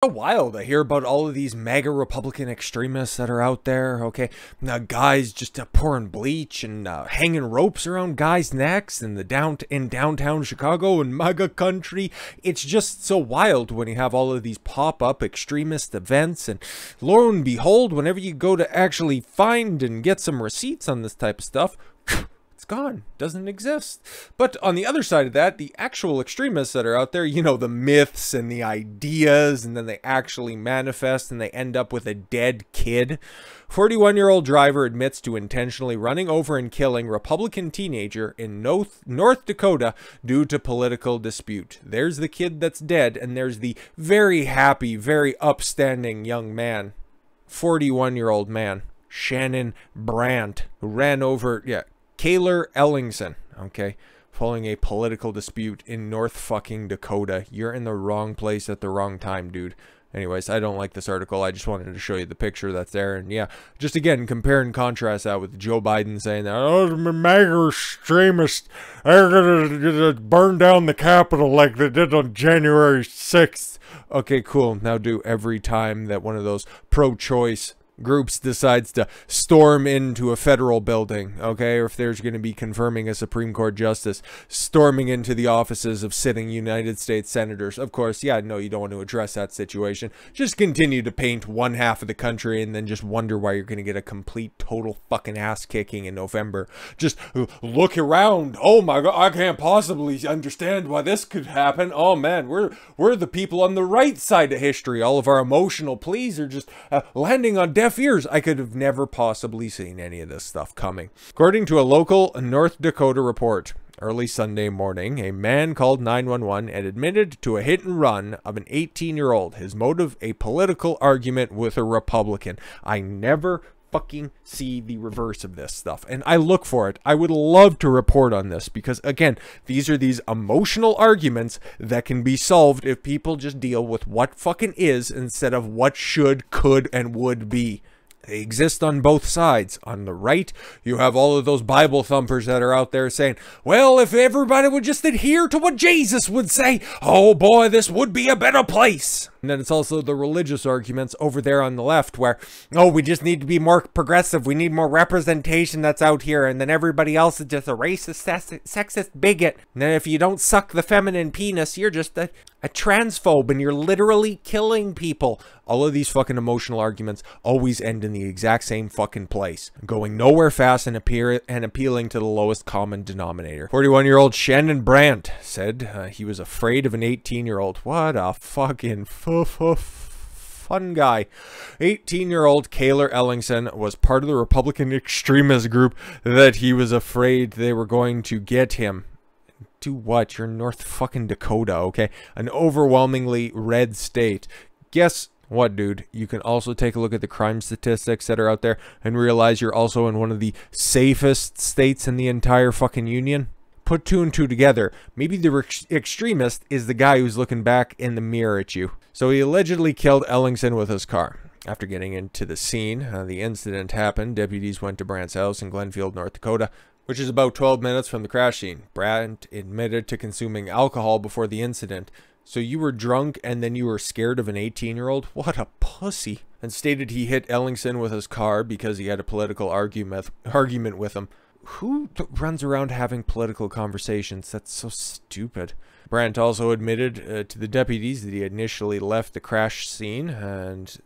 Wild. I hear about all of these MAGA Republican extremists that are out there, okay? Now, guys just pouring bleach and hanging ropes around guys' necks in downtown Chicago and MAGA country. It's just so wild when you have all of these pop-up extremist events, and lo and behold, whenever you go to actually find and get some receipts on this type of stuff, it's gone. Doesn't exist. But on the other side of that, the actual extremists that are out there, you know, the myths and the ideas, and then they actually manifest and they end up with a dead kid. 41-year-old driver admits to intentionally running over and killing Republican teenager in North Dakota due to political dispute. There's the kid that's dead, and there's the very happy, very upstanding young man. 41-year-old man. Shannon Brandt, who ran over, Cayler Ellingson, okay, following a political dispute in North fucking Dakota. You're in the wrong place at the wrong time, dude. Anyways, I don't like this article. I just wanted to show you the picture that's there. And yeah, just again, compare and contrast that with Joe Biden saying that, oh, the MAGA extremists are gonna burn down the Capitol like they did on January 6th. Okay, cool. Now do every time that one of those pro-choice groups decides to storm into a federal building, okay, or if there's going to be confirming a Supreme Court justice, storming into the offices of sitting United States senators. Of course, yeah, no, you don't want to address that situation. Just continue to paint one half of the country and then just wonder why you're going to get a complete, total fucking ass kicking in November. Just look around. Oh my God, I can't possibly understand why this could happen. Oh man, we're the people on the right side of history. All of our emotional pleas are just landing on deaf ears. I could have never possibly seen any of this stuff coming. According to a local North Dakota report, early Sunday morning, a man called 911 and admitted to a hit and run of an 18-year-old. His motive, a political argument with a Republican. I never fucking see the reverse of this stuff, and I look for it. I would love to report on this because, again, these are these emotional arguments that can be solved if people just deal with what fucking is instead of what should, could, and would be. They exist on both sides. On the right, you have all of those Bible thumpers that are out there saying, well, if everybody would just adhere to what Jesus would say, oh boy, this would be a better place. And then it's also the religious arguments over there on the left where, oh, we just need to be more progressive. We need more representation that's out here. And then everybody else is just a racist, sexist bigot. And then if you don't suck the feminine penis, you're just a transphobe and you're literally killing people. All of these fucking emotional arguments always end in the exact same fucking place, going nowhere fast and appealing to the lowest common denominator. 41-year-old Shannon Brandt said he was afraid of an 18-year-old. What a fucking fun guy. 18-year-old Cayler Ellingson was part of the Republican extremist group that he was afraid they were going to get him. Do what? You're North fucking Dakota, okay? An overwhelmingly red state. Guess what, dude? You can also take a look at the crime statistics that are out there and realize you're also in one of the safest states in the entire fucking union. Put two and two together. Maybe the extremist is the guy who's looking back in the mirror at you. So he allegedly killed Ellingson with his car. After getting into the scene, the incident happened. Deputies went to Brandt's house in Glenfield, North Dakota, which is about 12 minutes from the crash scene. Brandt admitted to consuming alcohol before the incident. So you were drunk and then you were scared of an 18-year-old? What a pussy. And stated he hit Ellingson with his car because he had a political argument with him. Who runs around having political conversations? That's so stupid. Brandt also admitted to the deputies that he initially left the crash scene and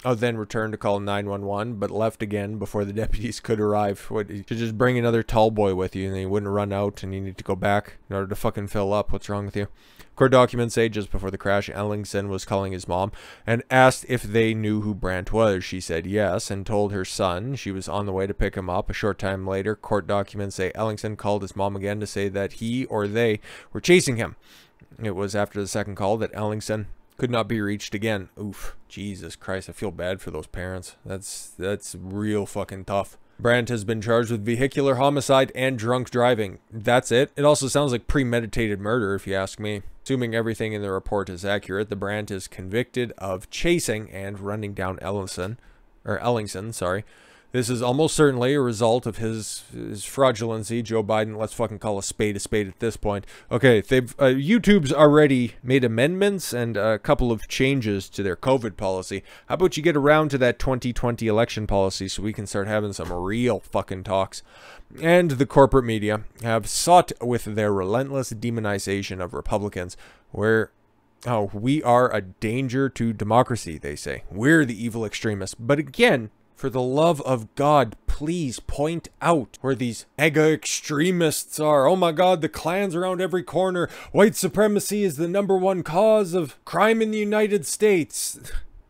then returned to call 911, but left again before the deputies could arrive. What, you should just bring another tall boy with you and then you wouldn't run out and you need to go back in order to fucking fill up. What's wrong with you? Court documents say just before the crash, Ellingson was calling his mom and asked if they knew who Brandt was. She said yes and told her son she was on the way to pick him up. A short time later, court documents say Ellingson called his mom again to say that he or they were chasing him. It was after the second call that Ellingson could not be reached again. Oof, Jesus Christ, I feel bad for those parents. That's real fucking tough. Brandt has been charged with vehicular homicide and drunk driving. That's it. It also sounds like premeditated murder, if you ask me. Assuming everything in the report is accurate, the Brandt is convicted of chasing and running down Ellingson, sorry. This is almost certainly a result of his fraudulency. Joe Biden, let's fucking call a spade at this point. Okay, they've YouTube's already made amendments and a couple of changes to their COVID policy. How about you get around to that 2020 election policy so we can start having some real fucking talks? And the corporate media have sought with their relentless demonization of Republicans, where we are a danger to democracy, they say. We're the evil extremists. But again, for the love of God, please point out where these MAGA extremists are. Oh my God, the Klans around every corner. White supremacy is the #1 cause of crime in the United States.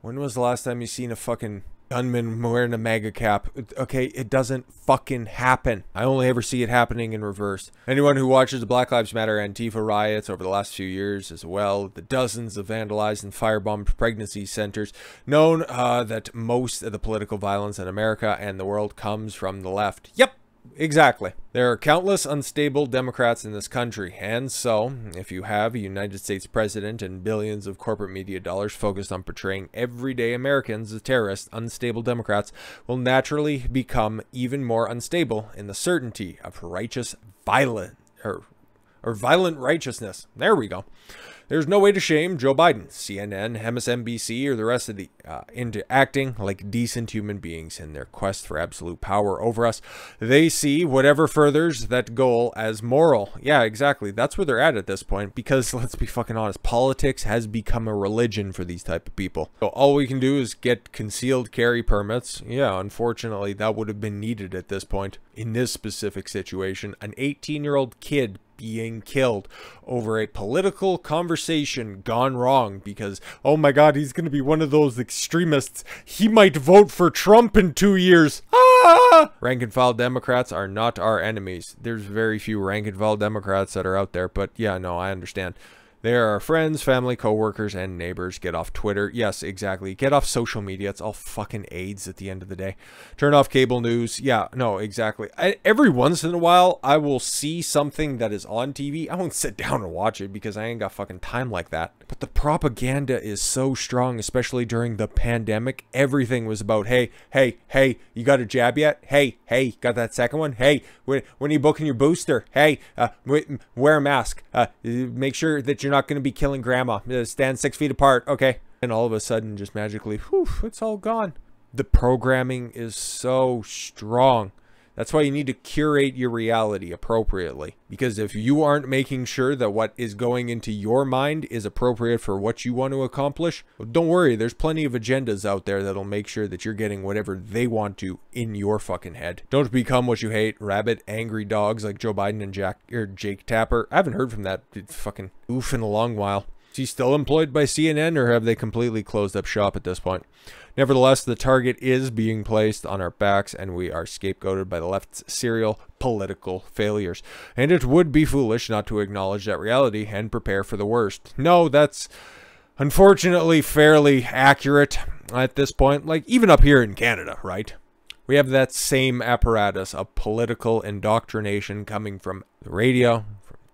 When was the last time you seen a fucking gunman wearing a MAGA cap? Okay, it doesn't fucking happen. I only ever see it happening in reverse. Anyone who watches the Black Lives Matter Antifa riots over the last few years, as well the dozens of vandalized and firebombed pregnancy centers, known that most of the political violence in America and the world comes from the left. Yep. Exactly. There are countless unstable Democrats in this country, and so, if you have a United States president and billions of corporate media dollars focused on portraying everyday Americans as terrorists, unstable Democrats will naturally become even more unstable in the certainty of righteous violence, or violent righteousness. There we go. There's no way to shame Joe Biden, CNN, MSNBC, or the rest of the into acting like decent human beings in their quest for absolute power over us. They see whatever furthers that goal as moral. Yeah, exactly. That's where they're at this point, because let's be fucking honest, politics has become a religion for these type of people. So all we can do is get concealed carry permits. Yeah, unfortunately, that would have been needed at this point. In this specific situation, an 18-year-old kid being killed over a political conversation gone wrong because, oh my God, he's going to be one of those extremists. He might vote for Trump in 2 years. Ah! Rank and file Democrats are not our enemies. There's very few rank and file Democrats that are out there, but yeah, no, I understand. They are our friends, family, co-workers, and neighbors. Get off Twitter. Yes, exactly. Get off social media. It's all fucking AIDS at the end of the day. Turn off cable news. Yeah, no, exactly. Every once in a while, I will see something that is on TV. I won't sit down and watch it because I ain't got fucking time like that. But the propaganda is so strong, especially during the pandemic. Everything was about, hey, you got a jab yet? Hey, got that second one? Hey, when are you booking your booster? Hey, wear a mask. Make sure that you're not going to be killing grandma. Stand 6 feet apart. Okay. And all of a sudden, just magically, whew, it's all gone. The programming is so strong. That's why you need to curate your reality appropriately. Because if you aren't making sure that what is going into your mind is appropriate for what you want to accomplish, well, don't worry, there's plenty of agendas out there that'll make sure that you're getting whatever they want to in your fucking head. Don't become what you hate, rabid, angry dogs like Joe Biden and Jake Tapper. I haven't heard from that fucking oof in a long while. Is he still employed by CNN, or have they completely closed up shop at this point? Nevertheless, the target is being placed on our backs, and we are scapegoated by the left's serial political failures. And it would be foolish not to acknowledge that reality and prepare for the worst. No, that's unfortunately fairly accurate at this point. Like, even up here in Canada, right? We have that same apparatus of political indoctrination coming from the radio,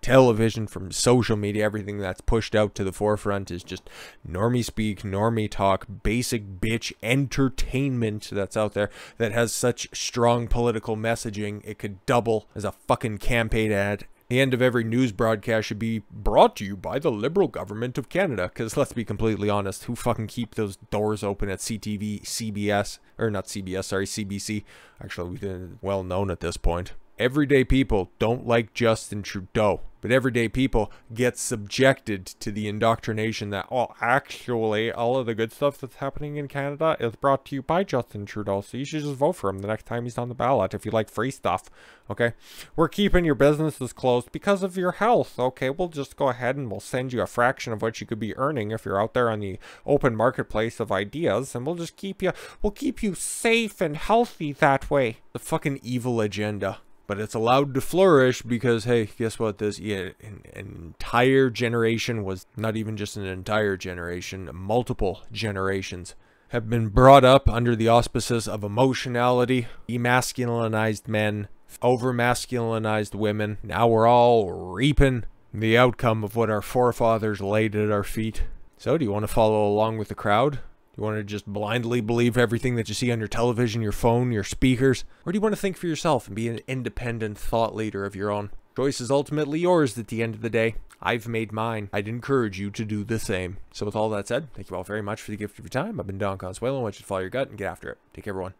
television, from social media. Everything that's pushed out to the forefront is just normie speak, normie talk, basic bitch entertainment that's out there that has such strong political messaging it could double as a fucking campaign ad. The end of every news broadcast should be brought to you by the Liberal Government of Canada, because let's be completely honest, who fucking keep those doors open at CTV, CBS, or not CBS, sorry, CBC. Actually, we're well known at this point. Everyday people don't like Justin Trudeau, but everyday people get subjected to the indoctrination that, oh, actually, all of the good stuff that's happening in Canada is brought to you by Justin Trudeau, so you should just vote for him the next time he's on the ballot if you like free stuff, okay? We're keeping your businesses closed because of your health, okay? We'll just go ahead and we'll send you a fraction of what you could be earning if you're out there on the open marketplace of ideas, and we'll just keep you safe and healthy that way. The fucking evil agenda. But it's allowed to flourish because, hey, guess what? An entire generation was not even just an entire generation, multiple generations have been brought up under the auspices of emotionality, demasculinized men, over-masculinized women. Now we're all reaping the outcome of what our forefathers laid at our feet. So do you want to follow along with the crowd? You want to just blindly believe everything that you see on your television, your phone, your speakers? Or do you want to think for yourself and be an independent thought leader of your own? Choice is ultimately yours at the end of the day. I've made mine. I'd encourage you to do the same. So with all that said, thank you all very much for the gift of your time. I've been Don Consuelo. I want you to follow your gut and get after it. Take care, everyone.